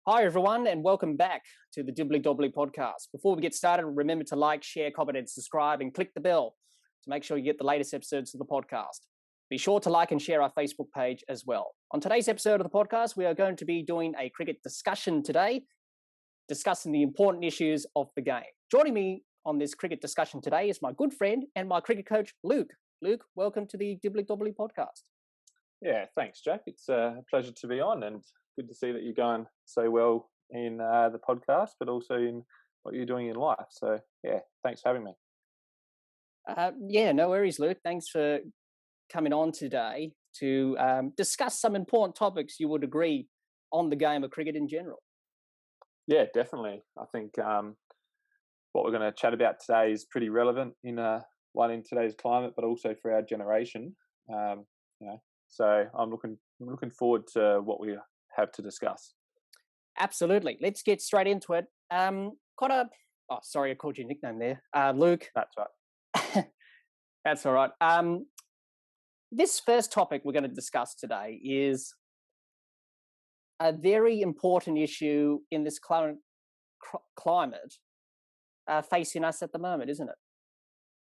Hi, everyone, and welcome back to the Dibbly Dobbly Podcast. Before we get started, remember to like, share, comment, and subscribe, and click the bell to make sure you get the latest episodes of the podcast. Be sure to like and share our Facebook page as well. On today's episode of the podcast, we are going to be doing a cricket discussion today, discussing the important issues of the game. Joining me on this cricket discussion today is my good friend and my cricket coach, Luke. Luke, welcome to the Dibbly Dobbly Podcast. Yeah, thanks, Jack. It's a pleasure to be on, and good to see that you're going so well in the podcast, but also in what you're doing in life. So, yeah, thanks for having me. No worries, Luke. Thanks for coming on today to discuss some important topics you would agree on the game of cricket in general. Yeah, definitely. I think what we're going to chat about today is pretty relevant in today's climate, but also for our generation. So I'm looking forward to what we have to discuss. Absolutely. Let's get straight into it. Sorry, I called you a nickname there. Luke. That's right. That's all right. This first topic we're going to discuss today is a very important issue in this current climate facing us at the moment, isn't it?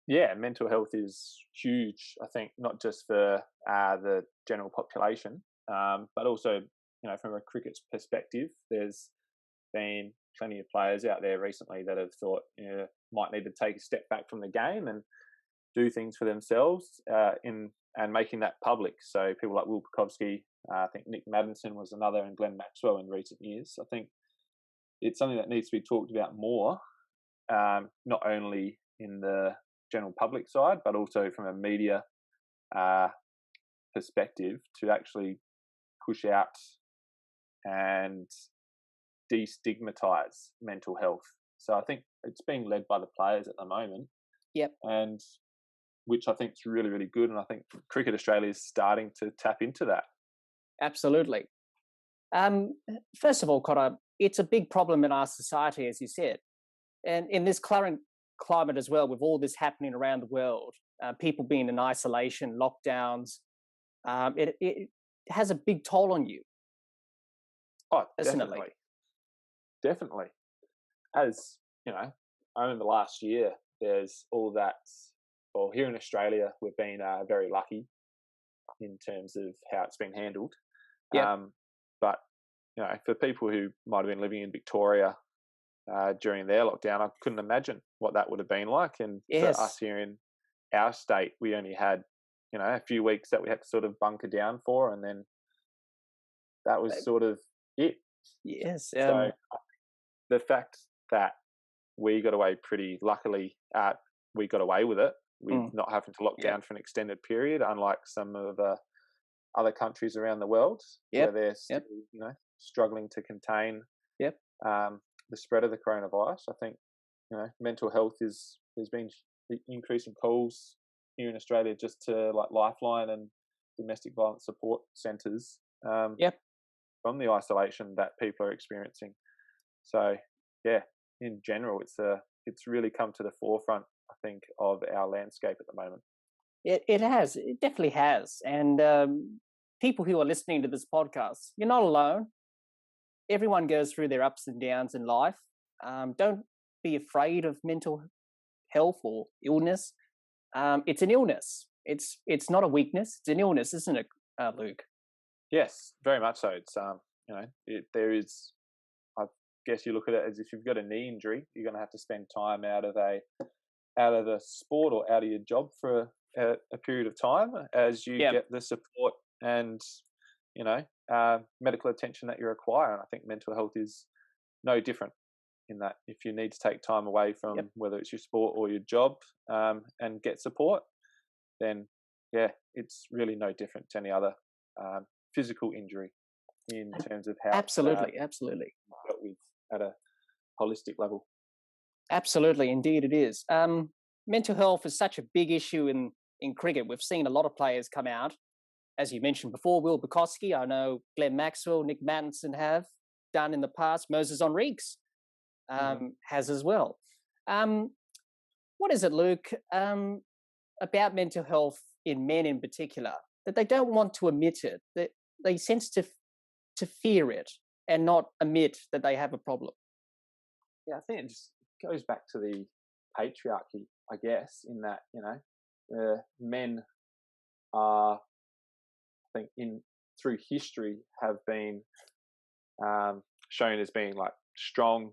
Yeah, mental health is huge, I think, not just for the general population, but also, from a cricket's perspective, there's been plenty of players out there recently that have thought, might need to take a step back from the game and do things for themselves and making that public. So people like Will Pucovski, I think Nick Maddinson was another, and Glenn Maxwell in recent years. I think it's something that needs to be talked about more, not only in the general public side, but also from a media perspective, to actually push out and destigmatize mental health. So I think it's being led by the players at the moment. Yep. And which I think is really, really good. And I think Cricket Australia is starting to tap into that. Absolutely. First of all, Cotter, it's a big problem in our society, as you said. And in this current climate as well, with all this happening around the world, people being in isolation, lockdowns, it has a big toll on you. Oh, definitely. As over the last year, there's all that. Well, here in Australia, we've been very lucky in terms of how it's been handled. Yeah. But for people who might have been living in Victoria during their lockdown, I couldn't imagine what that would have been like. And yes. For us here in our state, we only had a few weeks that we had to sort of bunker down for, and then that was sort of it. Yes. So the fact that we got away pretty luckily, we got away with it with not having to lock down for an extended period, unlike some of the other countries around the world where they're still, struggling to contain the spread of the coronavirus. I think mental health there's been increasing calls here in Australia just to like Lifeline and domestic violence support centres. From the isolation that people are experiencing. So, in general, it's really come to the forefront, I think, of our landscape at the moment. It has. It definitely has. And people who are listening to this podcast, you're not alone. Everyone goes through their ups and downs in life. Don't be afraid of mental health or illness. It's an illness. It's not a weakness. It's an illness, isn't it, Luke? Yes, very much so. It's there is. I guess you look at it as if you've got a knee injury, you're going to have to spend time out of the sport or out of your job for a period of time as you get the support and medical attention that you require. And I think mental health is no different in that. If you need to take time away from whether it's your sport or your job and get support, then it's really no different to any other physical injury in terms of how absolutely dealt with at a holistic level. Absolutely, indeed it is. Mental health is such a big issue in cricket. We've seen a lot of players come out, as you mentioned before, Will Pucovski, I know Glenn Maxwell, Nick Maddinson have done in the past, Moses Enriques has as well. What is it, Luke, about mental health in men in particular, that they don't want to admit it, that they sense to fear it? and not admit that they have a problem. Yeah, I think it just goes back to the patriarchy, I guess, in that, men are, I think, through history have been shown as being like strong.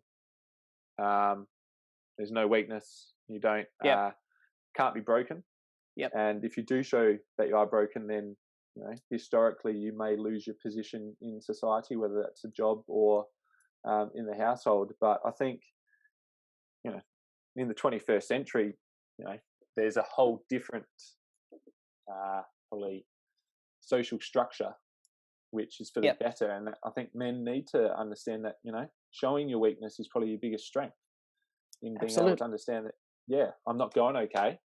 There's no weakness. You don't can't be broken. Yep. And if you do show that you are broken, then historically you may lose your position in society, whether that's a job or in the household. But I think in the 21st century, there's a whole different probably social structure which is for the better. And I think men need to understand that, showing your weakness is probably your biggest strength in being able to understand that, I'm not going okay.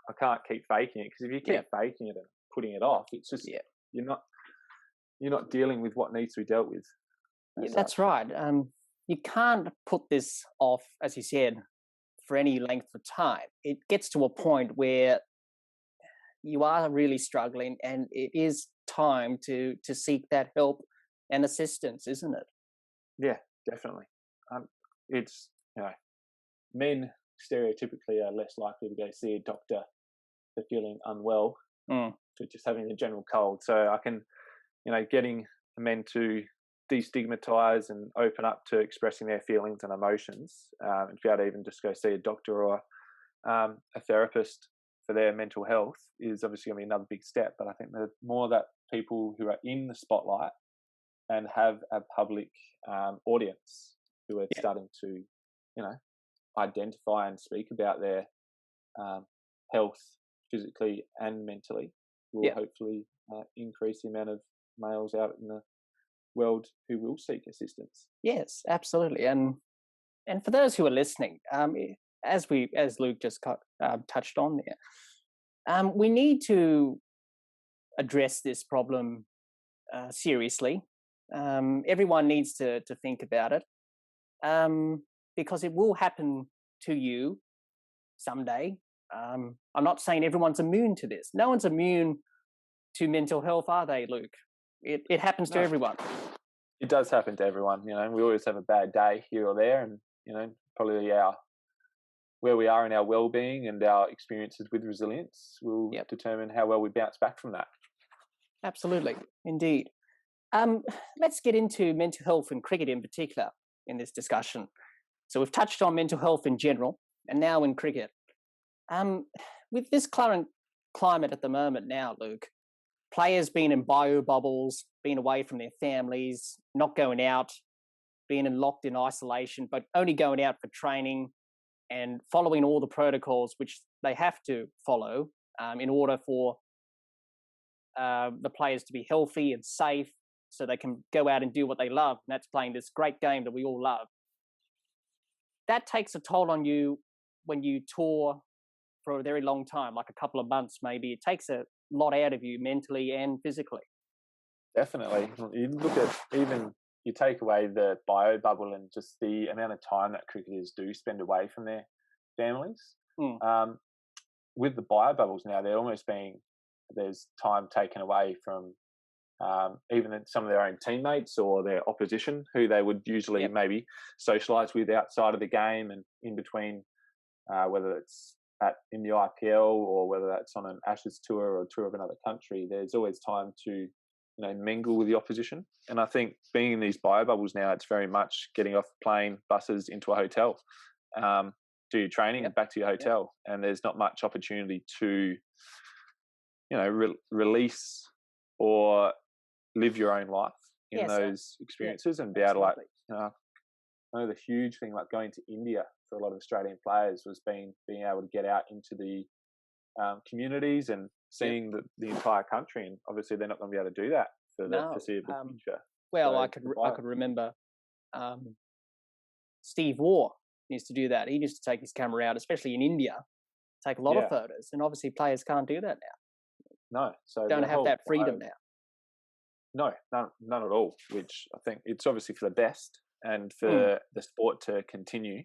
I can't keep faking it, because if you keep faking it and putting it off, it's just, you're not dealing with what needs to be dealt with. That's right. You can't put this off, as you said, for any length of time. It gets to a point where you are really struggling, and it is time to seek that help and assistance, isn't it? Yeah, definitely. It's men stereotypically are less likely to go see a doctor for feeling unwell, for just having a general cold. So I can, getting men to destigmatize and open up to expressing their feelings and emotions, and be able to even just go see a doctor or a therapist for their mental health is obviously going to be another big step. But I think the more that people who are in the spotlight and have a public audience who are starting to, identify and speak about their health physically and mentally, will hopefully increase the amount of males out in the world who will seek assistance. Yes, absolutely. And for those who are listening, as Luke just touched on there, we need to address this problem seriously. Everyone needs to think about it, because it will happen to you someday. I'm not saying everyone's immune to this. No one's immune to mental health, are they, Luke? It happens to everyone. It does happen to everyone. We always have a bad day here or there, and probably where we are in our well-being and our experiences with resilience will determine how well we bounce back from that. Absolutely, indeed. Let's get into mental health and cricket in particular in this discussion. So we've touched on mental health in general, and now in cricket. With this current climate at the moment now, Luke, players being in bio bubbles, being away from their families, not going out, being locked in isolation, but only going out for training and following all the protocols which they have to follow in order for the players to be healthy and safe, so they can go out and do what they love, and that's playing this great game that we all love. That takes a toll on you when you tour for a very long time, like a couple of months maybe. It takes a lot out of you mentally and physically. Definitely. You look at, even you take away the bio bubble and just the amount of time that cricketers do spend away from their families. With the bio bubbles now, they're almost there's time taken away from even some of their own teammates or their opposition, who they would usually maybe socialise with outside of the game and in between, whether it's in the IPL or whether that's on an Ashes tour or a tour of another country. There's always time to mingle with the opposition. And I think being in these bio bubbles now, it's very much getting off plane, buses into a hotel, do your training, back to your hotel, and there's not much opportunity to release or live your own life in those experiences and be able to I know the huge thing like going to India for a lot of Australian players was being able to get out into the communities and seeing the entire country, and obviously they're not going to be able to do that for the foreseeable future. Well, I could remember Steve Waugh used to do that. He used to take his camera out, especially in India, take a lot of photos, and obviously players can't do that now. No, so don't have that freedom now. No, none at all. Which I think it's obviously for the best and for the sport to continue.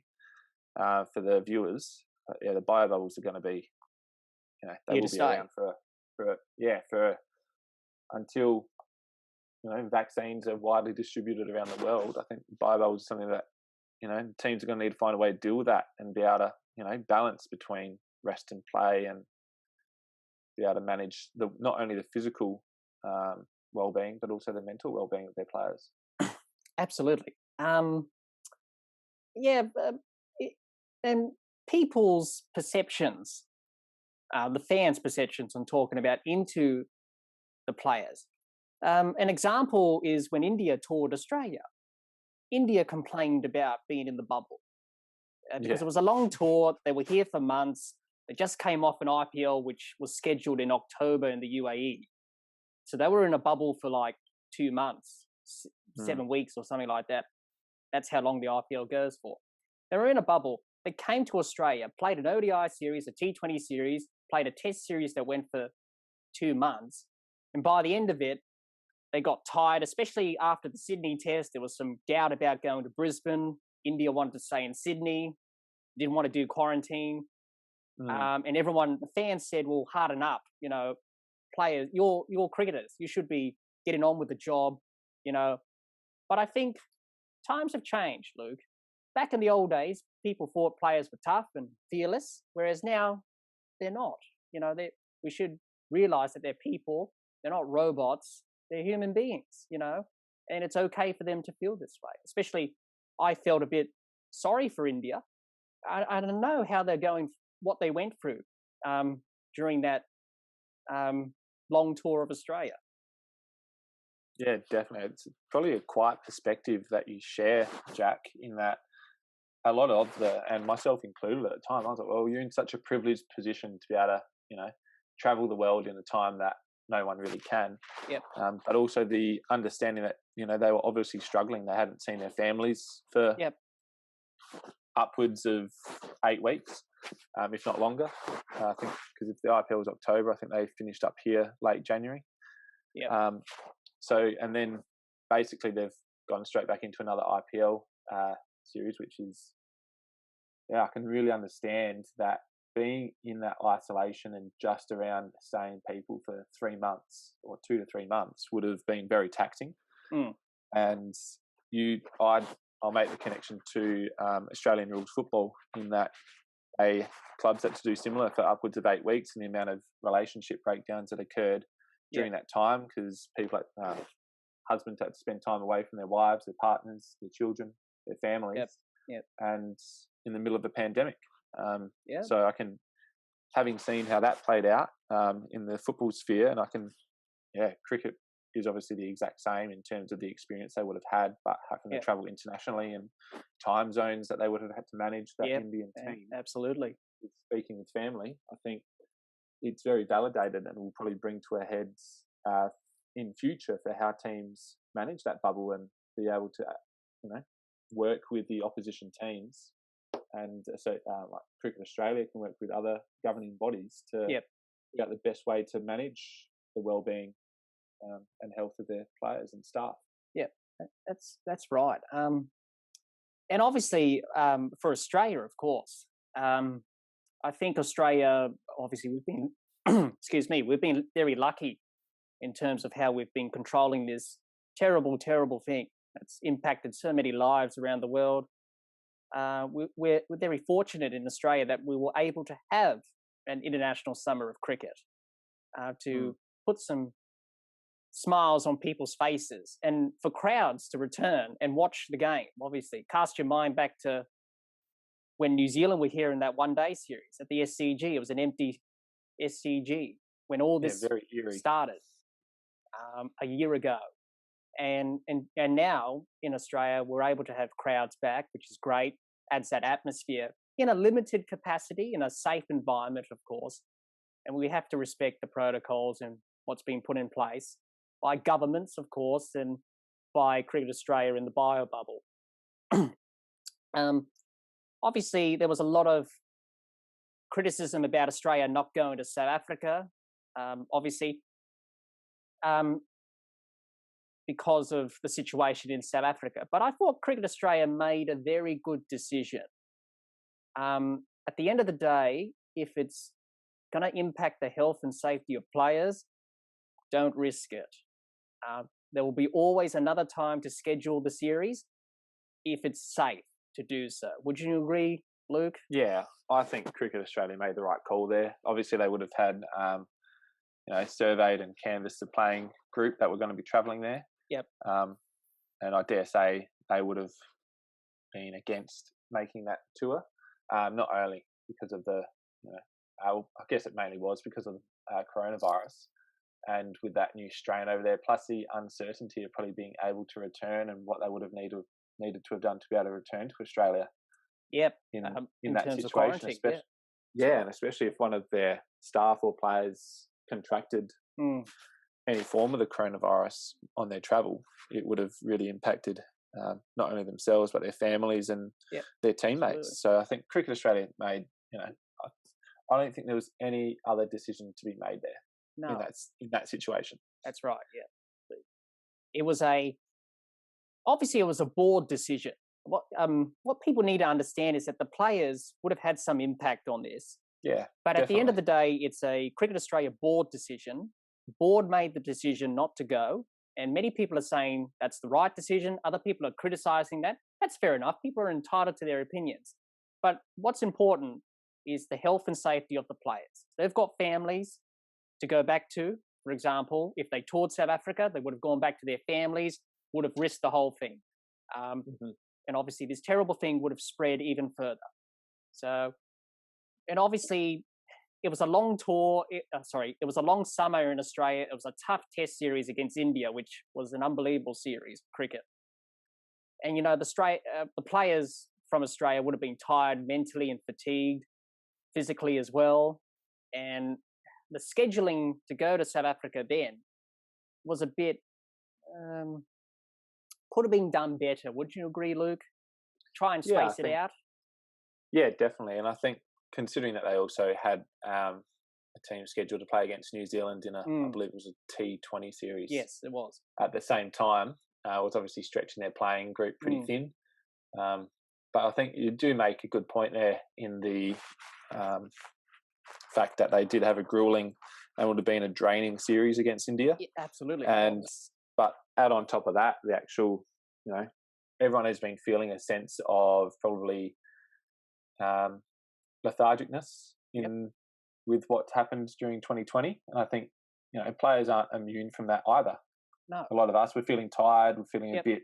For the viewers, the bio bubbles are going to be, they will be around for until vaccines are widely distributed around the world, I think bio is something that, teams are going to need to find a way to deal with that and be able to, balance between rest and play and be able to manage not only the physical well-being, but also the mental well-being of their players. Absolutely. And people's perceptions, the fans' perceptions, I'm talking about, into the players. An example is when India toured Australia. India complained about being in the bubble because it was a long tour. They were here for months. They just came off an IPL, which was scheduled in October in the UAE. So they were in a bubble for like 2 months, 7 weeks or something like that. That's how long the IPL goes for. They were in a bubble. They came to Australia, played an ODI series, a T20 series, played a test series that went for 2 months. And by the end of it, they got tired, especially after the Sydney test. There was some doubt about going to Brisbane. India wanted to stay in Sydney, didn't want to do quarantine. And everyone, the fans said, well, harden up, players, you're cricketers. You should be getting on with the job, But I think times have changed, Luke. Back in the old days, people thought players were tough and fearless, whereas now they're not. We should realize that they're people. They're not robots. They're human beings, and it's okay for them to feel this way. Especially, I felt a bit sorry for India. I don't know how they're going, what they went through during that long tour of Australia. Yeah, definitely. It's probably a quiet perspective that you share, Jack, in that a lot of and myself included at the time, I was like, well, you're in such a privileged position to be able to, travel the world in a time that no one really can. Yep. But also the understanding that, they were obviously struggling. They hadn't seen their families for upwards of 8 weeks, if not longer. I think because if the IPL was October, I think they finished up here late January. Yeah. And then basically they've gone straight back into another IPL series, which is, I can really understand that being in that isolation and just around staying people for 3 months or 2 to 3 months would have been very taxing. And I'll make the connection to Australian rules football in that clubs had to do similar for upwards of 8 weeks, and the amount of relationship breakdowns that occurred during that time because people husbands had to spend time away from their wives, their partners, their children, their families, and in the middle of a pandemic. So I can, having seen how that played out in the football sphere, and cricket is obviously the exact same in terms of the experience they would have had, but having to travel internationally and time zones that they would have had to manage that Indian team. Absolutely. Speaking with family, I think it's very validated and will probably bring to a heads in future for how teams manage that bubble and be able to, work with the opposition teams. And so like Cricket Australia can work with other governing bodies to figure out the best way to manage the well-being and health of their players and staff. Yeah, that's right. And obviously for Australia, of course, I think Australia, obviously we've been, we've been very lucky in terms of how we've been controlling this terrible, terrible thing that's impacted so many lives around the world. We're very fortunate in Australia that we were able to have an international summer of cricket to put some smiles on people's faces and for crowds to return and watch the game. Obviously, cast your mind back to when New Zealand were here in that one-day series at the SCG. It was an empty SCG when all this started a year ago. And now in Australia, we're able to have crowds back, which is great, adds that atmosphere in a limited capacity, in a safe environment, of course. And we have to respect the protocols and what's been put in place by governments, of course, and by Cricket Australia in the bio bubble. Obviously, there was a lot of criticism about Australia not going to South Africa, because of the situation in South Africa. But I thought Cricket Australia made a very good decision. At the end of the day, if it's going to impact the health and safety of players, don't risk it. there will be always another time to schedule the series if it's safe to do so. Would you agree, Luke? Yeah, I think Cricket Australia made the right call there. Obviously, they would have had, surveyed and canvassed the playing group that were going to be travelling there. Yep. And I dare say they would have been against making that tour, not only because of the, I guess it mainly was because of coronavirus, and with that new strain over there, plus the uncertainty of probably being able to return and what they would have needed to have done to be able to return to Australia. Yep. In that terms situation, of especially, and especially if one of their staff or players contracted any form of the coronavirus on their travel, it would have really impacted not only themselves but their families and their teammates. Absolutely. So I think Cricket Australia made, I don't think there was any other decision to be made there. No. In that situation. That's right. Yeah. It was obviously it was a board decision. What people need to understand is that the players would have had some impact on this. Yeah. But definitely. at the end of the day, it's a Cricket Australia board decision. The board made the decision not to go, and many people are saying that's the right decision. Other people are criticizing that. That's fair enough. People are entitled to their opinions. But what's important is the health and safety of the players. They've got families to go back to. For example, if they toured South Africa, they would have gone back to their families, would have risked the whole thing. And obviously this terrible thing would have spread even further. So, and obviously it was a long tour. It was a long summer in Australia. It was a tough test series against India, which was an unbelievable series, cricket. And, the players from Australia would have been tired mentally and fatigued physically as well. And the scheduling to go to South Africa then was a bit, could have been done better. Would you agree, Luke? Try and space it out. Yeah, definitely. And I think considering that they also had a team scheduled to play against New Zealand in I believe it was a T20 series. Yes, it was. At the same time, was obviously stretching their playing group pretty thin. But I think you do make a good point there in the fact that they did have a grueling and would have been a draining series against India. Yeah, absolutely. But add on top of that, the actual, everyone has been feeling a sense of probably lethargicness with what's happened during 2020. And I think, players aren't immune from that either. No. A lot of us, we're feeling tired, we're feeling a bit,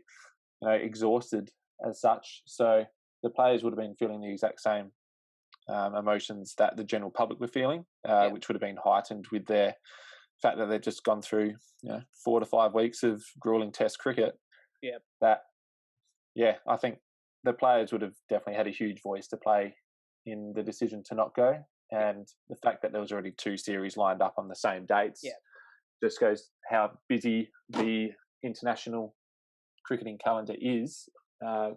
exhausted as such. So the players would have been feeling the exact same emotions that the general public were feeling, which would have been heightened with their fact that they've just gone through 4 to 5 weeks of grueling test cricket. I think the players would have definitely had a huge voice to play in the decision to not go, and the fact that there was already 2 series lined up on the same dates just goes how busy the international cricketing calendar is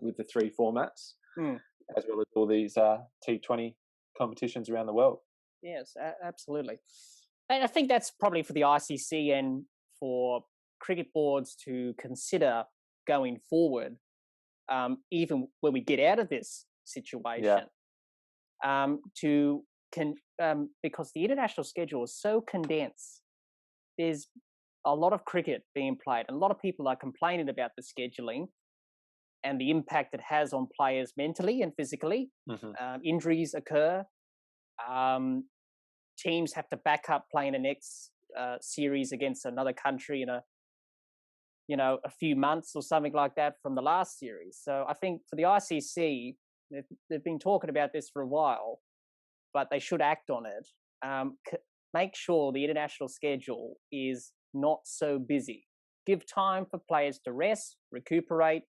with the 3 formats, as well as all these T20 competitions around the world. Yes, absolutely. And I think that's probably for the ICC and for cricket boards to consider going forward, even when we get out of this situation, because the international schedule is so condensed. There's a lot of cricket being played, and a lot of people are complaining about the scheduling and the impact it has on players mentally and physically. Injuries occur. Teams have to back up playing the next series against another country in a few months or something like that from the last series. So I think for the ICC, they've been talking about this for a while, but they should act on it. Make sure the international schedule is not so busy. Give time for players to rest, recuperate,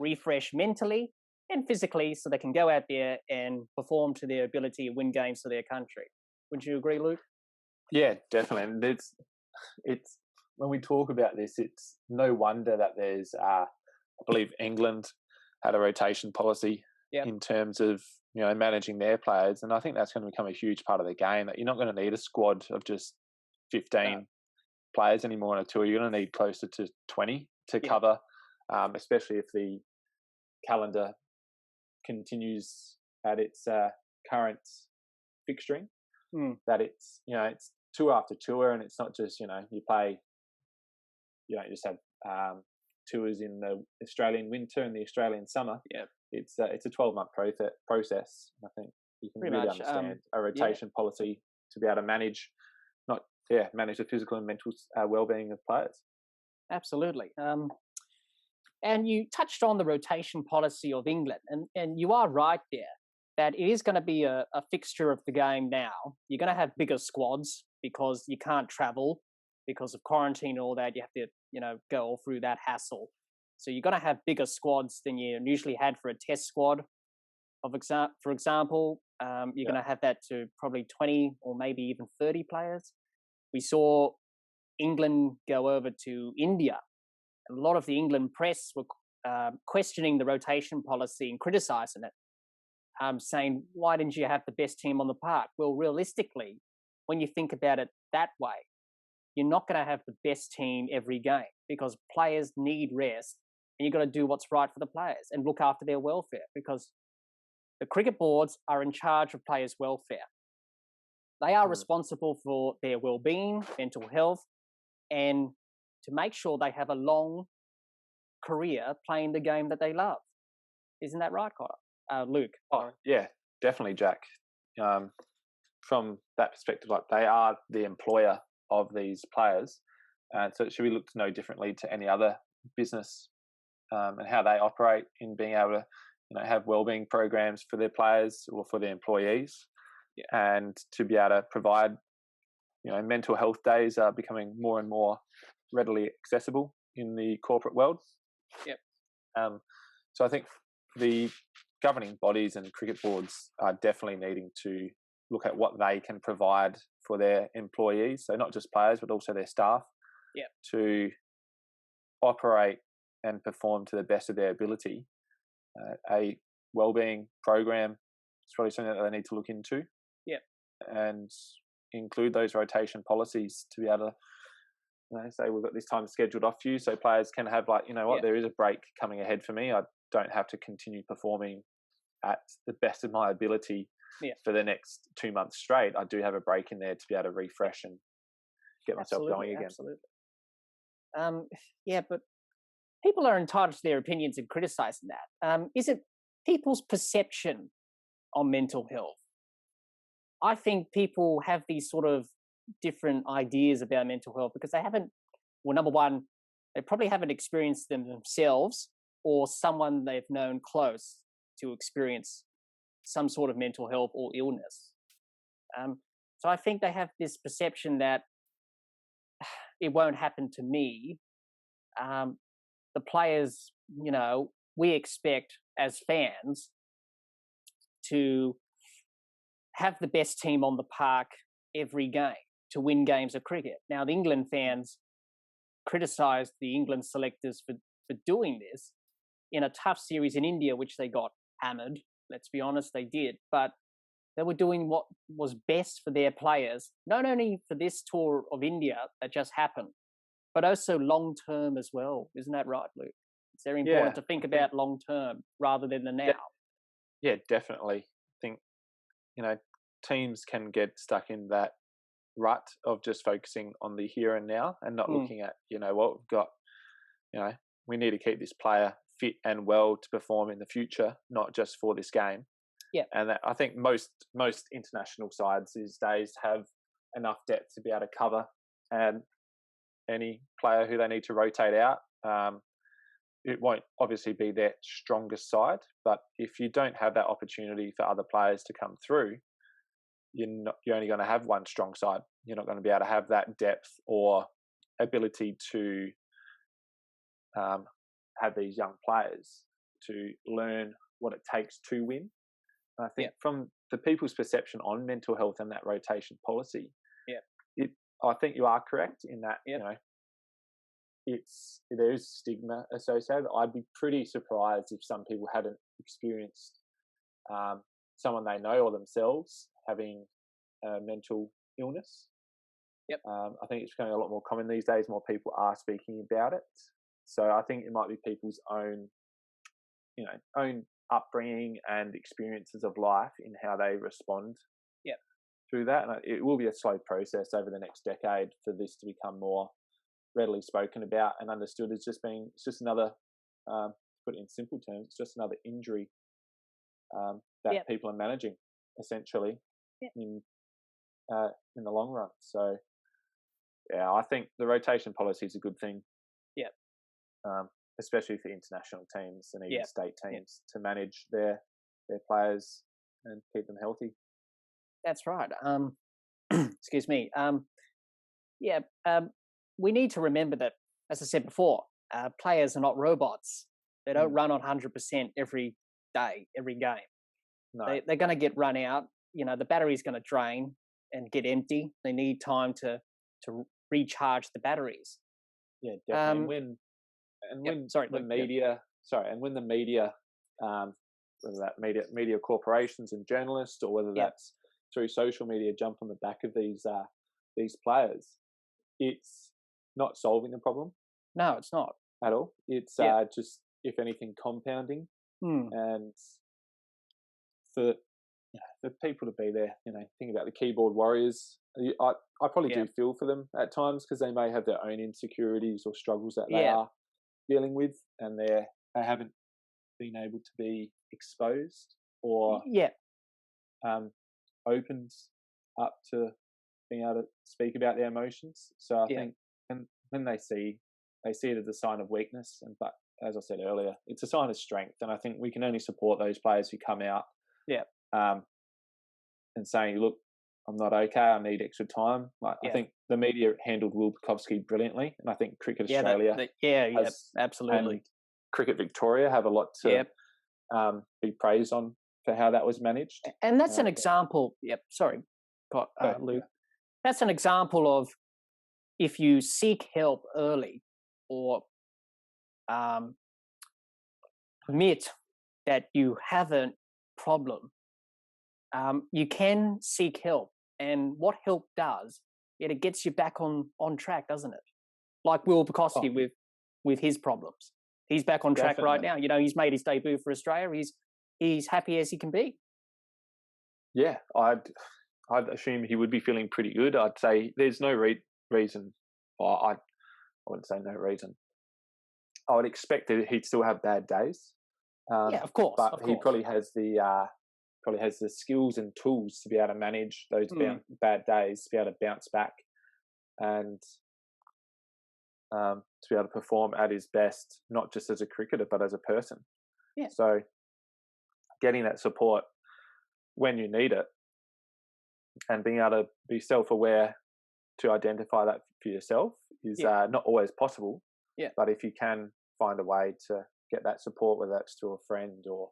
refresh mentally and physically so they can go out there and perform to their ability and win games for their country. Would you agree, Luke? Yeah, definitely. And it's when we talk about this, it's no wonder that there's, I believe England had a rotation policy in terms of, managing their players. And I think that's going to become a huge part of the game, that you're not going to need a squad of just 15 players anymore on a tour. You're going to need closer to 20 to cover, especially if the calendar continues at its current fixturing. That it's, it's tour after tour, and it's not just, you play, you don't just have tours in the Australian winter and the Australian summer. Yeah, it's a 12-month process. I think you can pretty really much understand a rotation policy to be able to manage the physical and mental well-being of players. Absolutely. And you touched on the rotation policy of England, and you are right there that it is going to be a fixture of the game now. You're going to have bigger squads because you can't travel because of quarantine and all that. You have to, go all through that hassle. So you're going to have bigger squads than you usually had for a test squad. For example, you're going to have that to probably 20 or maybe even 30 players. We saw England go over to India. A lot of the England press were questioning the rotation policy and criticising it, saying, why didn't you have the best team on the park? Well, realistically, when you think about it that way, you're not going to have the best team every game because players need rest, and you've got to do what's right for the players and look after their welfare, because the cricket boards are in charge of players' welfare. They are responsible for their well-being, mental health, and to make sure they have a long career playing the game that they love. Isn't that right, Luke? Oh, yeah, definitely, Jack. From that perspective, like, they are the employer of these players, and so it should be looked no differently to any other business, and how they operate in being able to, have wellbeing programs for their players or for their employees, and to be able to provide, mental health days are becoming more and more readily accessible in the corporate world. Yep. So I think the governing bodies and cricket boards are definitely needing to look at what they can provide for their employees. So not just players, but also their staff, to operate and perform to the best of their ability. A wellbeing program is probably something that they need to look into. And include those rotation policies to be able to, say we've got this time scheduled off for you, so players can have there is a break coming ahead for me. I don't have to continue performing at the best of my ability for the next 2 months straight. I do have a break in there to be able to refresh and get myself going again. Absolutely. But people are entitled to their opinions and criticising that. Is it people's perception on mental health? I think people have these sort of different ideas about mental health because they haven't, well, number one, they probably haven't experienced them themselves, or someone they've known close to experience some sort of mental health or illness. So I think they have this perception that it won't happen to me. The players, we expect as fans to have the best team on the park every game to win games of cricket. Now, the England fans criticised the England selectors for doing this in a tough series in India, which they got hammered. Let's be honest, they did. But they were doing what was best for their players, not only for this tour of India that just happened, but also long-term as well. Isn't that right, Luke? It's very important to think about long-term rather than the now. Yeah, definitely. I think, teams can get stuck in that rut of just focusing on the here and now and not looking at, what we've got. We need to keep this player fit and well to perform in the future, not just for this game. Yeah. And that, I think most international sides these days have enough depth to be able to cover any player who they need to rotate out. It won't obviously be their strongest side, but if you don't have that opportunity for other players to come through, you're only going to have one strong side. You're not going to be able to have that depth or ability to have these young players to learn what it takes to win. And I think from the people's perception on mental health and that rotation policy, I think you are correct in that, there is stigma associated. I'd be pretty surprised if some people hadn't experienced someone they know or themselves having a mental illness. I think it's becoming a lot more common these days. More people are speaking about it. So I think it might be people's own upbringing and experiences of life in how they respond through that. And it will be a slow process over the next decade for this to become more readily spoken about and understood as just being, it's just another, put it in simple terms, it's just another injury that people are managing essentially in the long run. So yeah, I think the rotation policy is a good thing. Especially for international teams and even state teams to manage their players and keep them healthy. That's right. Excuse me. We need to remember that, as I said before, players are not robots. They don't run on 100% every day, every game. No. They're going to get run out. The battery's going to drain and get empty. They need time to recharge the batteries. Yeah, definitely. When the media, whether that media corporations and journalists, or whether that's through social media, jump on the back of these players, it's not solving the problem. No, it's not at all. It's just, if anything, compounding. And for people to be there, think about the keyboard warriors. I probably do feel for them at times, because they may have their own insecurities or struggles that they are dealing with, and they haven't been able to be exposed or opened up to being able to speak about their emotions. So I think when they see it as a sign of weakness, but as I said earlier, it's a sign of strength. And I think we can only support those players who come out and saying, look, I'm not okay, I need extra time. I think the media handled Will Pucovski brilliantly, and I think Cricket Australia absolutely, and Cricket Victoria have a lot to be praised on for how that was managed. And that's an example. Luke. That's an example of, if you seek help early, or admit that you have a problem, you can seek help. And what help does, it gets you back on track, doesn't it? Like Will Pucovski with his problems. He's back on track right now. He's made his debut for Australia. He's happy as he can be. Yeah, I'd assume he would be feeling pretty good. I'd say there's no reason. I wouldn't say no reason. I would expect that he'd still have bad days. Of course. But he probably has the skills and tools to be able to manage those bad days, to be able to bounce back, and to be able to perform at his best, not just as a cricketer, but as a person. Yeah. So getting that support when you need it, and being able to be self-aware to identify that for yourself is not always possible. Yeah. But if you can find a way to get that support, whether that's through a friend or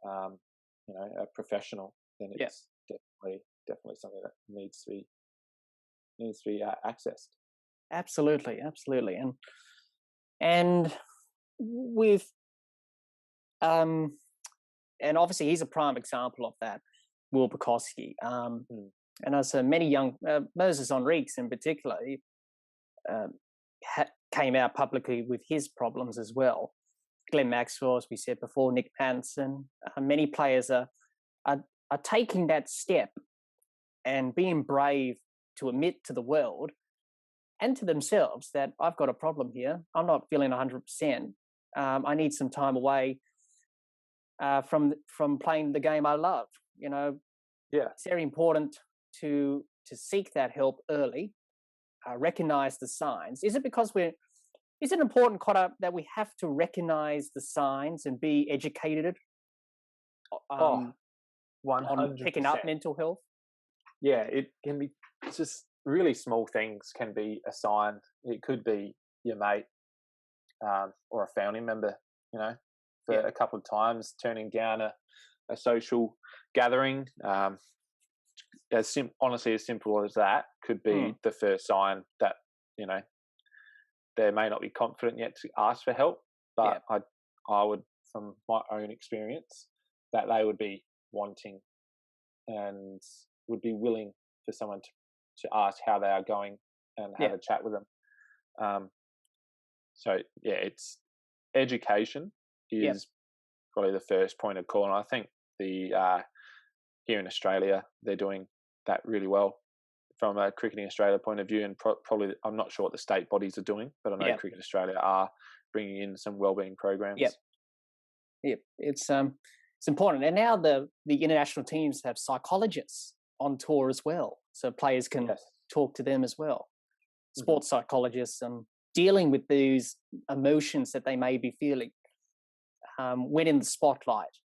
a professional, then it's definitely something that needs to be accessed. Absolutely, and with and obviously he's a prime example of that, Will Pucovski. And as many young Moses Enriques in particular, came out publicly with his problems as well. Glenn Maxwell, as we said before, Nick Pattinson, many players are taking that step and being brave to admit to the world and to themselves that I've got a problem here. I'm not feeling 100%. I need some time away from playing the game I love. It's very important to seek that help early, recognize the signs. Is it important, Cotter, that we have to recognize the signs and be educated 100%. on picking up mental health? Yeah, it can be just really small things can be a sign. It could be your mate or a family member, for a couple of times turning down a social gathering. Honestly, as simple as that could be the first sign that, they may not be confident yet to ask for help, but I would, from my own experience, that they would be wanting and would be willing for someone to ask how they are going and have a chat with them. It's education is probably the first point of call, and I think here in Australia they're doing that really well from a Cricketing Australia point of view, and probably I'm not sure what the state bodies are doing, but I know Cricket Australia are bringing in some wellbeing programs. Yep. It's important, and now the international teams have psychologists on tour as well, so players can talk to them as well. Sports psychologists and dealing with these emotions that they may be feeling when in the spotlight,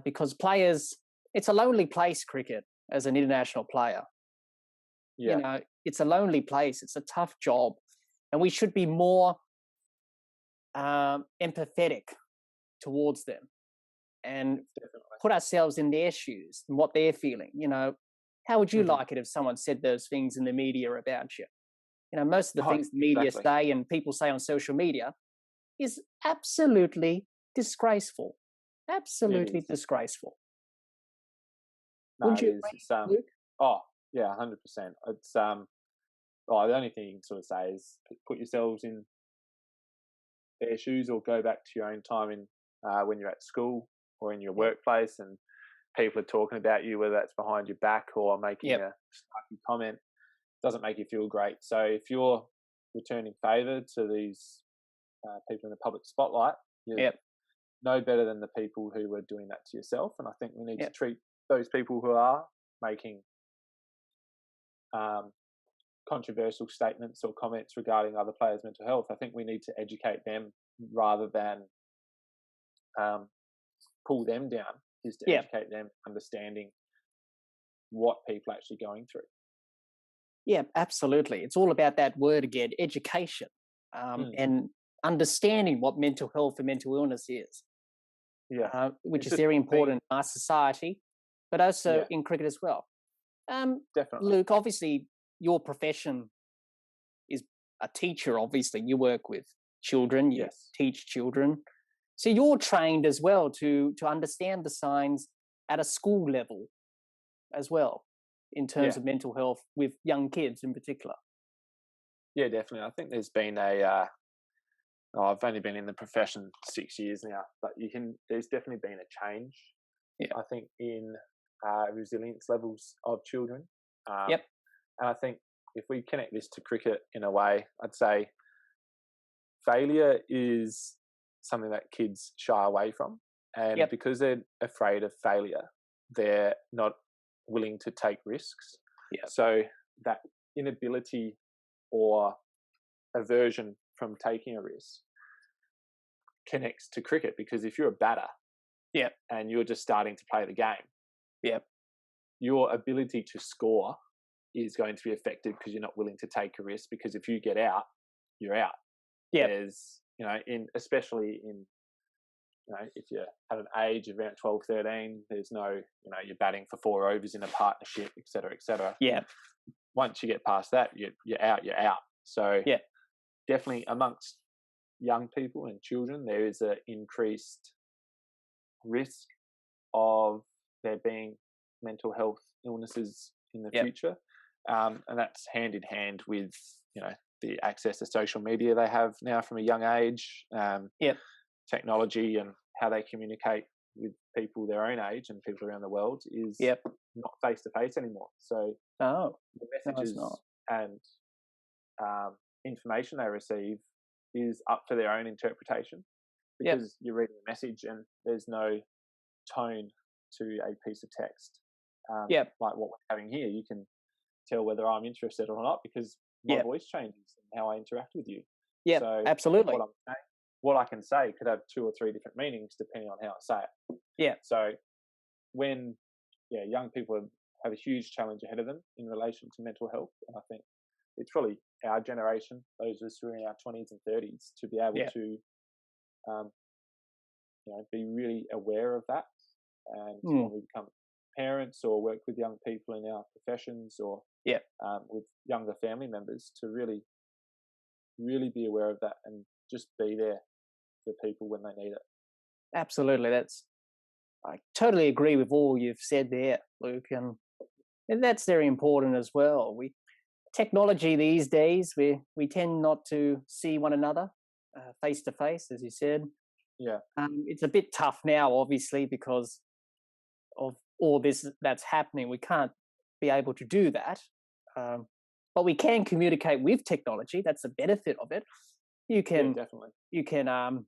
because players, it's a lonely place, cricket, as an international player. You know, it's a lonely place. It's a tough job, and we should be more empathetic towards them and put ourselves in their shoes and what they're feeling. You know, how would you like it if someone said those things in the media about you? You know, most of the things the media say and people say on social media is absolutely disgraceful. Absolutely disgraceful. No, Wouldn't you agree, Luke? Oh, yeah, 100%. It's the only thing you can sort of say is put yourselves in their shoes, or go back to your own time in when you're at school or in your workplace and people are talking about you, whether that's behind your back or making a snarky comment. Doesn't make you feel great. So if you're returning favour to these people in the public spotlight, you're no better than the people who are doing that to yourself. And I think we need to treat those people who are making controversial statements or comments regarding other players' mental health. I think we need to educate them rather than pull them down, is to educate them, understanding what people are actually going through. Yeah, absolutely. It's all about that word again, education, and understanding what mental health and mental illness is, which is very important in our society, but also in cricket as well. Definitely. Luke, obviously, your profession is a teacher, obviously. You work with children, you teach children. So you're trained as well to understand the signs at a school level as well, in terms of mental health with young kids in particular. Yeah, definitely. I think there's been I've only been in the profession 6 years now, but there's definitely been a change. I think in resilience levels of children. And I think if we connect this to cricket in a way, I'd say failure is something that kids shy away from. And because they're afraid of failure, they're not willing to take risks. So that inability or aversion from taking a risk connects to cricket, because if you're a batter and you're just starting to play the game, your ability to score is going to be affected because you're not willing to take a risk, because if you get out, you're out. There's, especially in, if you have an age of around 12, 13, there's no, you're batting for 4 overs in a partnership, et cetera, et cetera. Once you get past that, you're out. So definitely amongst young people and children, there is an increased risk of there being mental health illnesses in the future. And that's hand in hand with, the access to social media they have now from a young age, technology and how they communicate with people their own age and people around the world is not face-to-face anymore. So the messages and information they receive is up to their own interpretation, because you're reading a message and there's no tone to a piece of text. Like what we're having here, you can tell whether I'm interested or not because my voice changes and how I interact with you. So absolutely. What I can say could have 2 or 3 different meanings depending on how I say it. So when young people have a huge challenge ahead of them in relation to mental health, and I think it's probably our generation, those of us who are in our 20s and 30s, to be able to be really aware of that. And when we become parents or work with young people in our professions or with younger family members, to really, really be aware of that and just be there for people when they need it. Absolutely. I totally agree with all you've said there, Luke. And that's very important as well. Technology these days, we tend not to see one another face to face, as you said. It's a bit tough now, obviously, because of all this that's happening. We can't be able to do that. But we can communicate with technology. That's the benefit of it. You can definitely. You can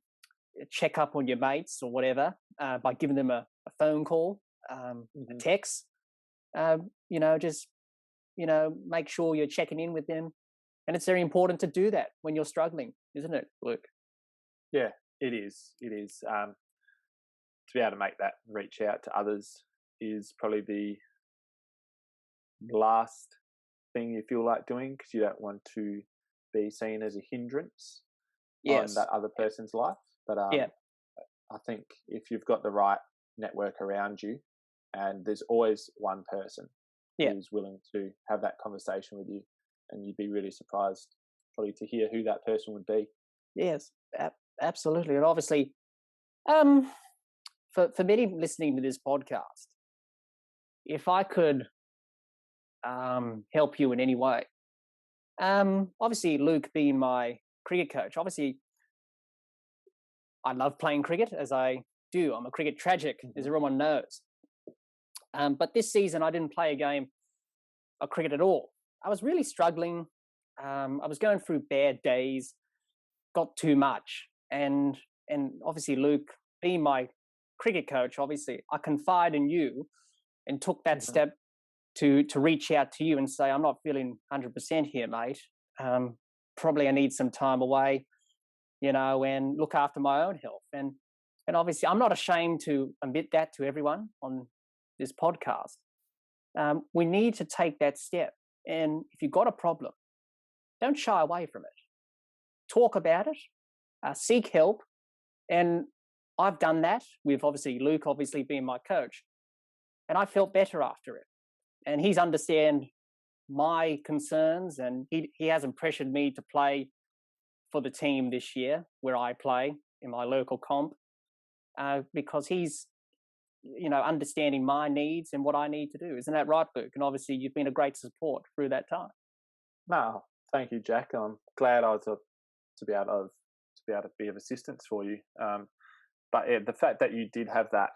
check up on your mates or whatever by giving them a phone call, a text. Just make sure you're checking in with them, and it's very important to do that when you're struggling, isn't it, Luke? Yeah, it is. It is. To be able to make that reach out to others is probably the last thing you feel like doing, because you don't want to be seen as a hindrance on that other person's life. But I think if you've got the right network around you, and there's always one person who's willing to have that conversation with you, and you'd be really surprised probably to hear who that person would be. Yes, absolutely. And obviously, for many listening to this podcast, if I could help you in any way, obviously Luke being my cricket coach, obviously I love playing cricket, as I do. I'm a cricket tragic, as everyone knows. But this season I didn't play a game of cricket at all. I was really struggling. I was going through bad days, got too much. And obviously Luke, being my cricket coach, obviously I confide in you and took that step to reach out to you and say, I'm not feeling 100% here, mate. Probably I need some time away, and look after my own health. And obviously I'm not ashamed to admit that to everyone on this podcast. We need to take that step. And if you've got a problem, don't shy away from it. Talk about it, seek help. And I've done that with obviously Luke, obviously being my coach. And I felt better after it. And he's understand my concerns, and he hasn't pressured me to play for the team this year where I play in my local comp, because he's, understanding my needs and what I need to do. Isn't that right, Luke? And obviously you've been a great support through that time. No, thank you, Jack. I'm glad I was to be able to be of assistance for you. But the fact that you did have that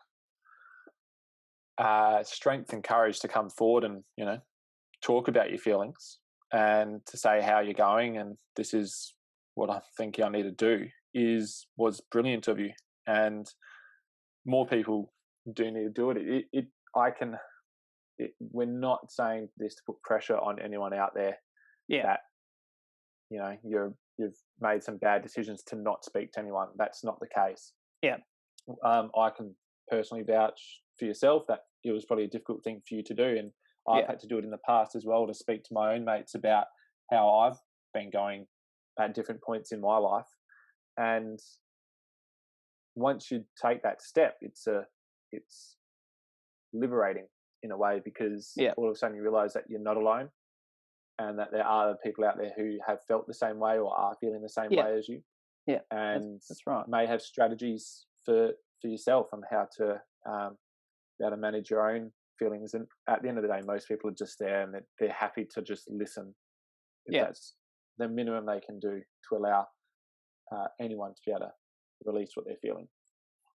strength and courage to come forward and talk about your feelings and to say how you're going and this is what I think I need to do was brilliant of you. And more people do need to do it. We're not saying this to put pressure on anyone out there. That you've made some bad decisions to not speak to anyone. That's not the case. I can personally vouch for yourself that it was probably a difficult thing for you to do, and I've had to do it in the past as well, to speak to my own mates about how I've been going at different points in my life. And once you take that step, it's liberating in a way, because all of a sudden you realize that you're not alone, and that there are people out there who have felt the same way or are feeling the same way as you. And that's right. May have strategies for yourself on how to be able to manage your own feelings. And at the end of the day, most people are just there and they're happy to just listen. That's the minimum they can do to allow anyone to be able to release what they're feeling.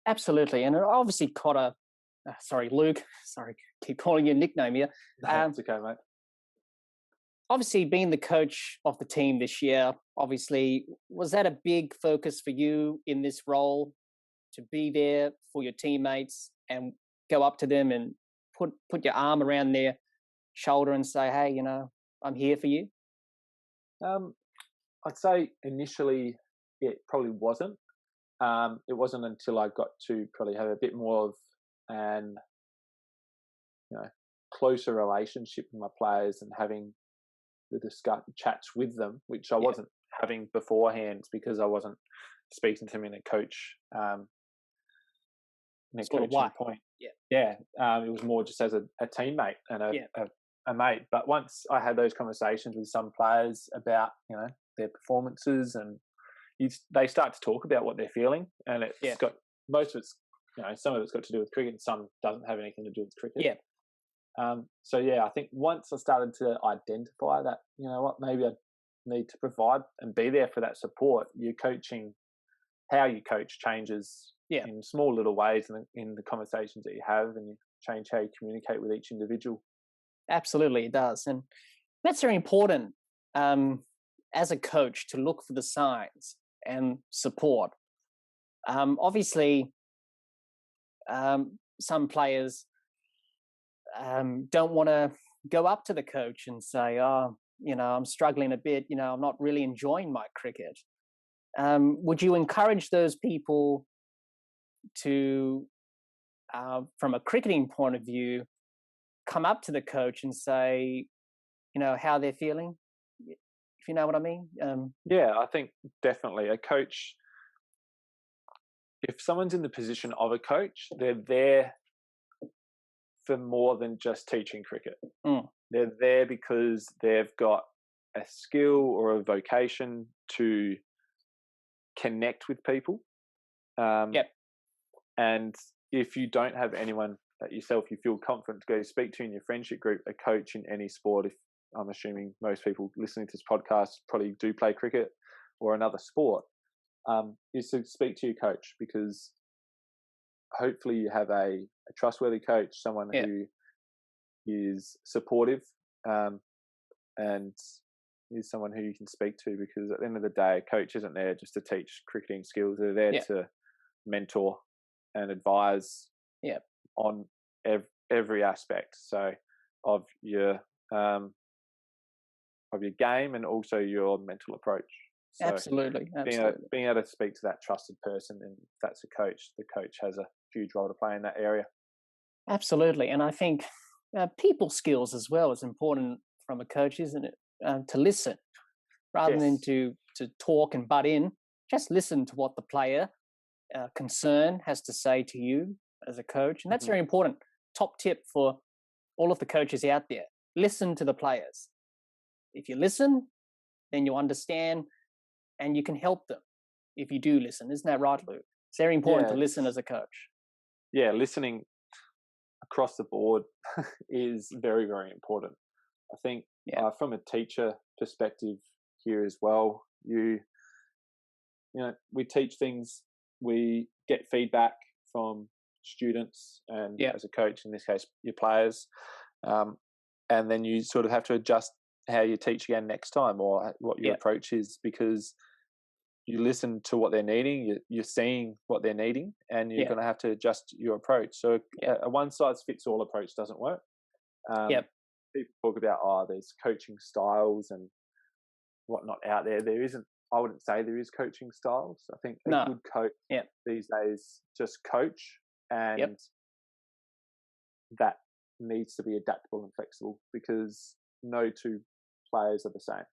Absolutely. And obviously Cotter, sorry, Luke, keep calling you a nickname here. It's okay, mate. Obviously being the coach of the team this year, obviously, was that a big focus for you in this role, to be there for your teammates and go up to them and put your arm around their shoulder and say, hey, I'm here for you? I'd say initially it probably wasn't. It wasn't until I got to probably have a bit more of an closer relationship with my players and having the chats with them, which I wasn't having beforehand, because I wasn't speaking to them in a coach coaching point. It was more just as a teammate and a mate. But once I had those conversations with some players about their performances, and they start to talk about what they're feeling, and it's got most of it's some of it's got to do with cricket, and some doesn't have anything to do with cricket. I think once I started to identify that, maybe I need to provide and be there for that support, how you coach changes in small little ways, and in the conversations that you have, and you change how you communicate with each individual. Absolutely, it does. And That's very important as a coach to look for the signs and support. Obviously, some players don't want to go up to the coach and say, "Oh, I'm struggling a bit. I'm not really enjoying my cricket." Would you encourage those people to, from a cricketing point of view, come up to the coach and say, how they're feeling, if you know what I mean? Yeah, I think definitely a coach, if someone's in the position of a coach, they're there for more than just teaching cricket. They're there because they've got a skill or a vocation to connect with people. And if you don't have anyone that yourself you feel confident to go speak to in your friendship group, a coach in any sport, if I'm assuming most people listening to this podcast probably do play cricket or another sport, is to speak to your coach, because hopefully you have a trustworthy coach, someone who is supportive, and is someone who you can speak to, because at the end of the day, a coach isn't there just to teach cricketing skills. They're there to mentor and advise on every aspect of your game, and also your mental approach. So absolutely. Being able to speak to that trusted person, and if that's a coach, the coach has a huge role to play in that area. Absolutely. And I think people skills as well is important from a coach, isn't it? To listen rather than to talk and butt in. Just listen to what the player concern has to say to you as a coach. And that's very important. Top tip for all of the coaches out there: listen to the players. If you listen, then you understand and you can help them if you do listen. Isn't that right, Luke? It's very important to listen as a coach. Yeah, listening across the board is very, very important. I think from a teacher perspective here as well, we teach things, we get feedback from students, and as a coach, in this case, your players, and then you sort of have to adjust how you teach again next time, or what your approach is, because you listen to what they're needing, you're seeing what they're needing, and you're going to have to adjust your approach. So a one-size-fits-all approach doesn't work. People talk about, there's coaching styles and whatnot out there. There isn't. I wouldn't say there is coaching styles. I think a good coach these days just coach, and that needs to be adaptable and flexible, because no two players are the same,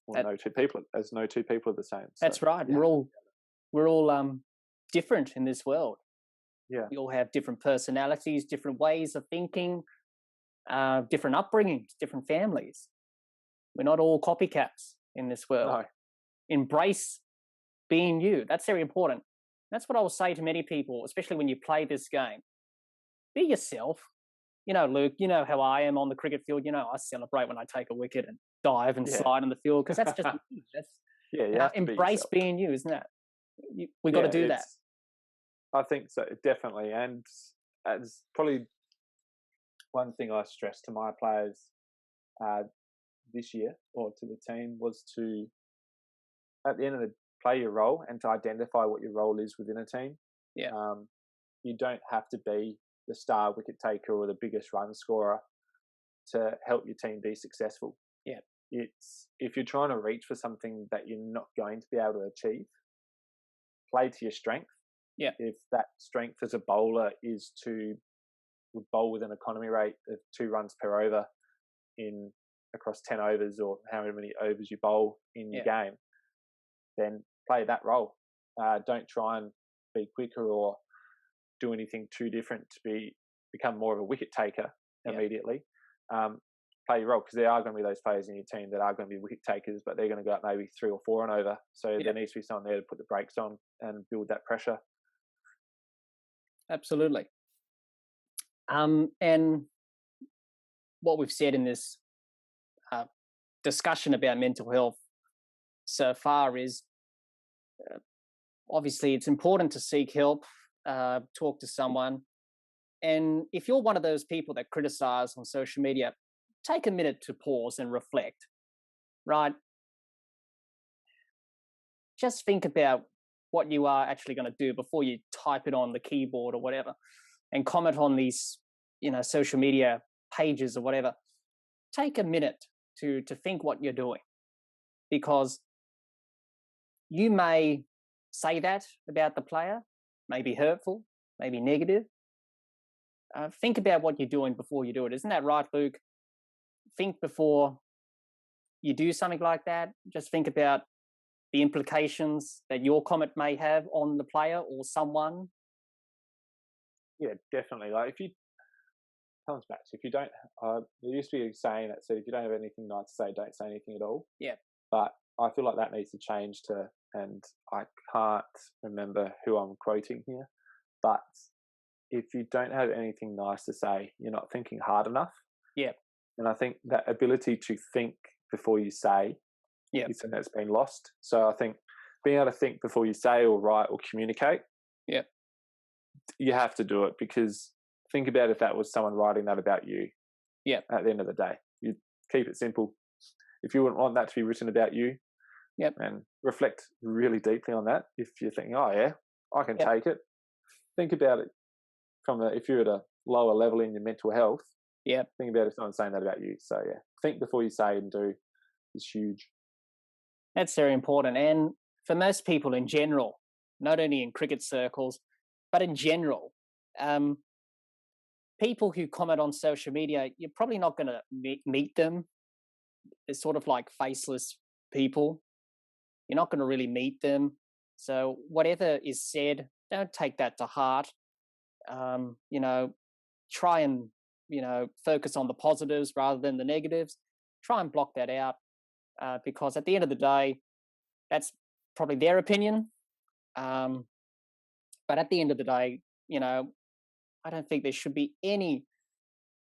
or no two people are the same. That's right. We're all different in this world. Yeah, we all have different personalities, different ways of thinking, different upbringings, different families. We're not all copycats in this world. No. Embrace being you. That's very important. That's what I will say to many people, especially when you play this game. Be yourself. Luke, you know how I am on the cricket field. I celebrate when I take a wicket and dive and slide on the field, because that's just me. That's, embrace being you, isn't that? We've got to do that. I think so, definitely. And as probably one thing I stressed to my players this year, or to the team, was to, at the end of the play your role, and to identify what your role is within a team. You don't have to be the star wicket taker or the biggest run scorer to help your team be successful. It's, if you're trying to reach for something that you're not going to be able to achieve, play to your strength. If that strength as a bowler is to bowl with an economy rate of 2 runs per over across 10 overs, or however many overs you bowl in your game, then play that role. Don't try and be quicker or do anything too different to become more of a wicket taker immediately. Play your role, because there are going to be those players in your team that are going to be wicket takers, but they're going to go up maybe 3 or 4 and over. So there needs to be someone there to put the brakes on and build that pressure. Absolutely. And what we've said in this discussion about mental health so far is, obviously it's important to seek help, talk to someone. And if you're one of those people that criticize on social media, take a minute to pause and reflect, right? Just think about what you are actually going to do before you type it on the keyboard or whatever, and comment on these, social media pages or whatever. Take a minute to think what you're doing, because you may say that about the player, maybe hurtful, maybe negative. Think about what you're doing before you do it. Isn't that right, Luke? Think before you do something like that. Just think about the implications that your comment may have on the player or someone. Yeah, definitely. Like if you comes back to, if you don't, there used to be a saying that said, if you don't have anything nice to say, don't say anything at all. Yeah. But I feel like that needs to change to, and I can't remember who I'm quoting here, but if you don't have anything nice to say, you're not thinking hard enough. Yeah. And I think that ability to think before you say is something that's been lost. So I think being able to think before you say or write or communicate, you have to do it, because think about if that was someone writing that about you. Yeah. At the end of the day, you keep it simple. If you wouldn't want that to be written about you, and reflect really deeply on that. If you're thinking, oh yeah, I can take it. Think about it if you're at a lower level in your mental health. Yeah. Think about if someone's saying that about you. So yeah, think before you say and do is huge. That's very important. And for most people in general, not only in cricket circles, but in general, people who comment on social media, you're probably not going to meet them. They're sort of like faceless people. You're not going to really meet them. So whatever is said, don't take that to heart. Try and, focus on the positives rather than the negatives. Try and block that out, because at the end of the day, that's probably their opinion. But at the end of the day, I don't think there should be any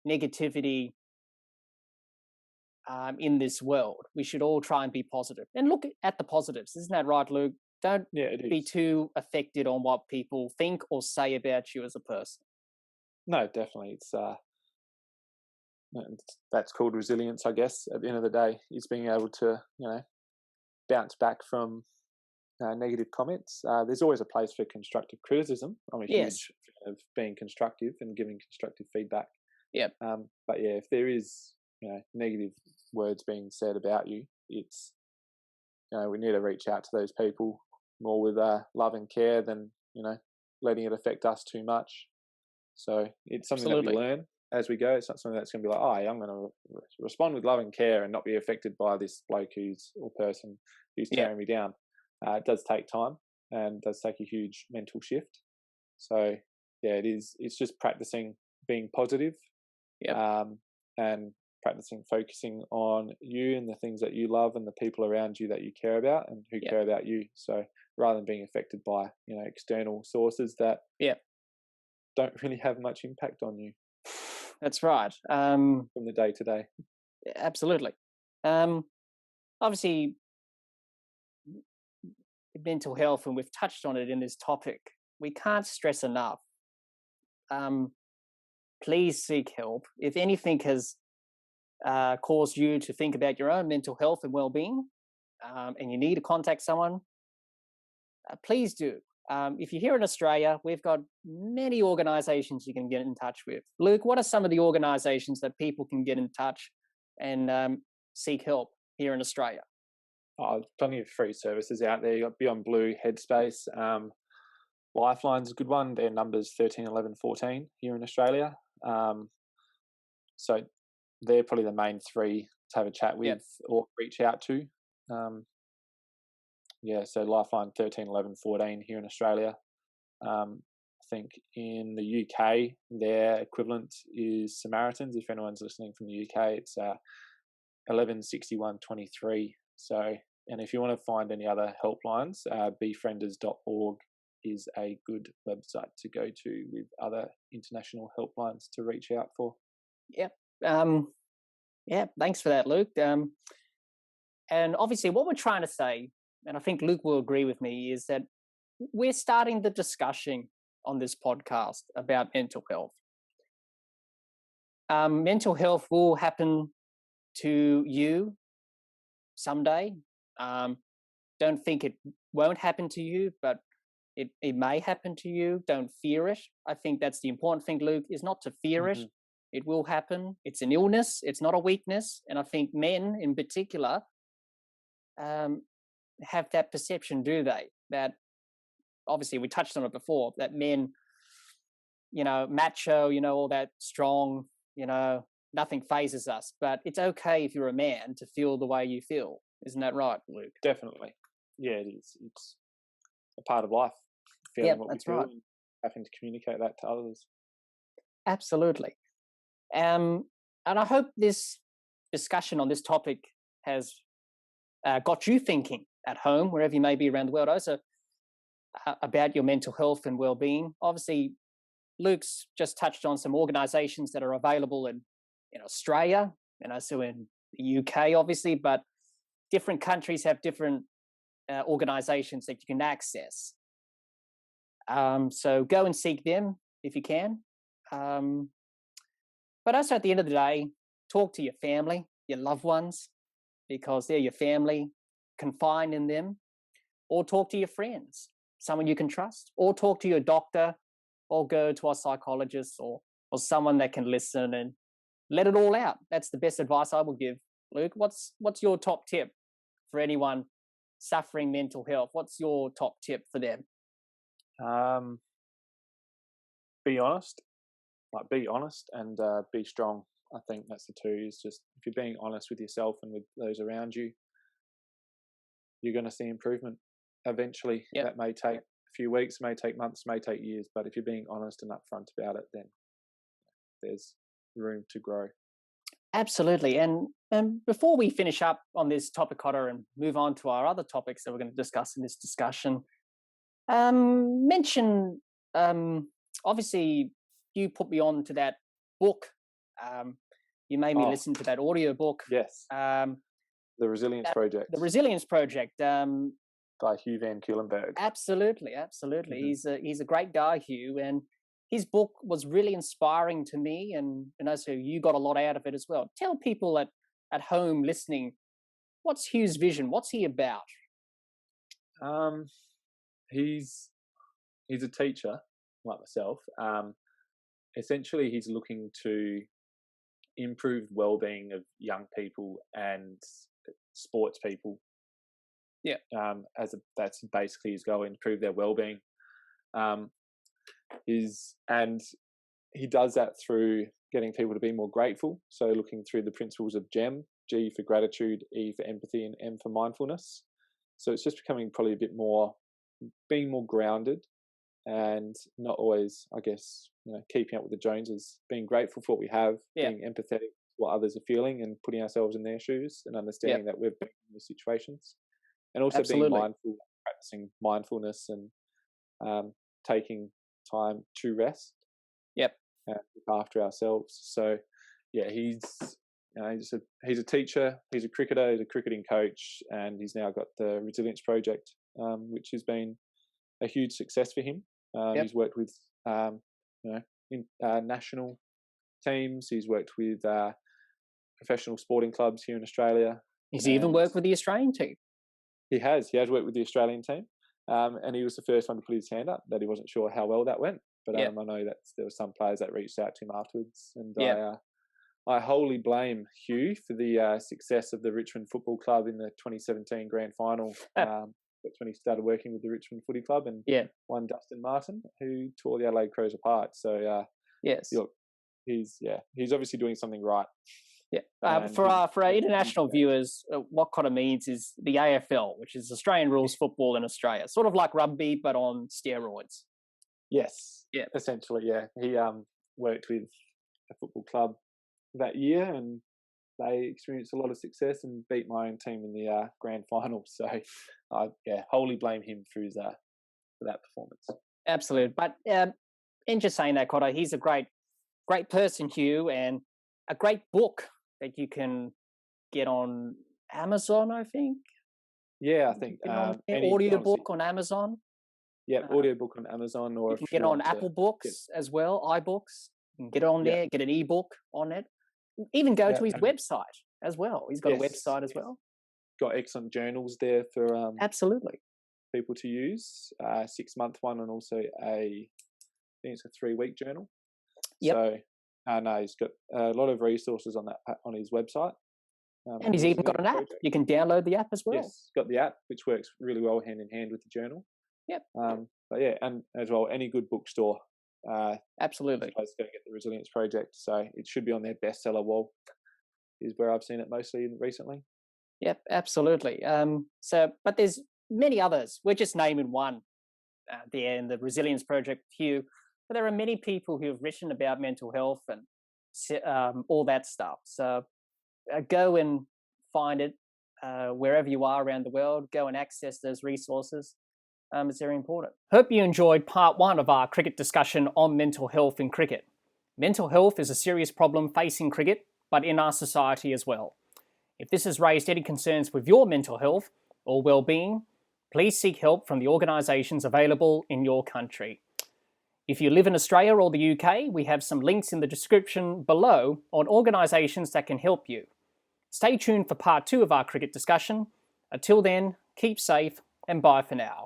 negativity in this world. We should all try and be positive and look at the positives. Isn't that right, Luke? Don't be too affected on what people think or say about you as a person. No, definitely. That's called resilience, I guess. At the end of the day, is being able to, bounce back from negative comments. There's always a place for constructive criticism. I'm a huge fan of being constructive and giving constructive feedback. Yep. But yeah, if there is, negative words being said about you, it's, we need to reach out to those people more with love and care than, letting it affect us too much. So it's something that we learn as we go. It's not something that's going to be like, oh, yeah, I'm going to respond with love and care and not be affected by this bloke or person who's tearing me down. It does take time and does take a huge mental shift. So yeah, it's just practicing being positive, and practicing focusing on you and the things that you love and the people around you that you care about and who care about you. So rather than being affected by, external sources that don't really have much impact on you. That's right. From the day to day. Absolutely. Obviously, mental health, and we've touched on it in this topic, we can't stress enough. Please seek help. If anything has caused you to think about your own mental health and well-being, and you need to contact someone, please do. If you're here in Australia, we've got many organisations you can get in touch with. Luke, what are some of the organisations that people can get in touch and seek help here in Australia? Plenty of free services out there. You've got Beyond Blue, Headspace, Lifeline's a good one. Their number's 13, 11, 14 here in Australia. So they're probably the main three to have a chat with or reach out to. So Lifeline 13, 11, 14 here in Australia. I think in the UK, their equivalent is Samaritans. If anyone's listening from the UK, it's 11 61 23. So, and if you want to find any other helplines, befrienders.org is a good website to go to with other international helplines to reach out for. Yep. Thanks for that, Luke. And obviously what we're trying to say, and I think Luke will agree with me, is that we're starting the discussion on this podcast about mental health. Mental health will happen to you someday. Don't think it won't happen to you, but it may happen to you. Don't fear it. I think that's the important thing, Luke, is not to fear it. It will happen. It's an illness. It's not a weakness. And I think men in particular have that perception, do they? That obviously we touched on it before, that men, macho, all that strong, nothing phases us. But it's okay if you're a man to feel the way you feel. Isn't that right, Luke? Definitely. Yeah, it is. It's a part of life. Feeling what we feel and having to communicate that to others. Absolutely. And I hope this discussion on this topic has got you thinking at home, wherever you may be around the world, also about your mental health and well-being. Obviously, Luke's just touched on some organisations that are available in Australia and also in the UK, obviously, but different countries have different organisations that you can access. So go and seek them if you can. But also at the end of the day, talk to your family, your loved ones, because they're your family. Confide in them, or talk to your friends, someone you can trust, or talk to your doctor, or go to a psychologist or someone that can listen and let it all out. That's the best advice I will give. Luke, what's your top tip for anyone suffering mental health? What's your top tip for them? Be honest. Be honest and be strong. I think that's the two. Is just if you're being honest with yourself and with those around you, you're going to see improvement eventually. That may take a few weeks, may take months, may take years, but if you're being honest and upfront about it, then there's room to grow. Absolutely. And before we finish up on this topic, Cotter, and move on to our other topics that we're going to discuss in this discussion, mention, obviously you put me on to that book. You made me listen to that audio book. Yes. The Resilience Project. The Resilience Project. By Hugh Van Cuylenburg. Absolutely. Mm-hmm. He's a great guy, Hugh, and his book was really inspiring to me, and also you got a lot out of it as well. Tell people at home listening, what's Hugh's vision? What's he about? He's a teacher like myself. Essentially, he's looking to improve well-being of young people and sports people. Yeah. That's basically his goal: improve their well-being. And he does that through getting people to be more grateful. So looking through the principles of GEM, G for gratitude, E for empathy, and M for mindfulness. So it's just becoming probably a bit more, being more grounded and not always, I guess, keeping up with the Joneses, being grateful for what we have, being empathetic to what others are feeling and putting ourselves in their shoes and understanding that we've been in these situations. And also being mindful, practicing mindfulness and taking time to rest. Yep. And look after ourselves. So, he's a teacher, he's a cricketer, he's a cricketing coach, and he's now got the Resilience Project, which has been a huge success for him. He's worked with, national teams. He's worked with professional sporting clubs here in Australia. He's even worked with the Australian team. He has worked with the Australian team. And he was the first one to put his hand up that he wasn't sure how well that went. But I know that there were some players that reached out to him afterwards. And I wholly blame Hugh for the success of the Richmond Football Club in the 2017 Grand Final. That's when he started working with the Richmond Footy Club and won Dustin Martin, who tore the Adelaide Crows apart. So, he's obviously doing something right. Yeah. For our international viewers, what Cotter means is the AFL, which is Australian rules football in Australia, sort of like rugby but on steroids. Yes. Yeah. Essentially, yeah. He worked with a football club that year, and they experienced a lot of success and beat my own team in the grand final. So, I wholly blame him for that performance. Absolutely, but in just saying that, Cotter, he's a great person, Hugh, and a great book that you can get on Amazon, I think. Yeah, I think audio book on Amazon. Yeah, audio book on Amazon, or you can get on Apple Books as well, iBooks. You can get it on there, get an ebook on it. Even go to his website, as well. He's got a website as well. Got excellent journals there for Absolutely. people to use. 6-month one, and also I think it's a 3-week journal. Yep. So, no, he's got a lot of resources on his website. And he's even got an app. You can download the app as well. Yes, got the app, which works really well hand in hand with the journal. Yep. But yeah, and as well, any good bookstore. Absolutely. Is going to get the Resilience Project, so it should be on their bestseller wall. Is where I've seen it mostly recently. Yep, absolutely. But there's many others. We're just naming one there in the Resilience Project few. But there are many people who have written about mental health and all that stuff. So go and find it wherever you are around the world. Go and access those resources. It's very important. Hope you enjoyed part 1 of our cricket discussion on mental health in cricket. Mental health is a serious problem facing cricket, but in our society as well. If this has raised any concerns with your mental health or well-being, please seek help from the organisations available in your country. If you live in Australia or the UK, we have some links in the description below on organisations that can help you. Stay tuned for part 2 of our cricket discussion. Until then, keep safe and bye for now.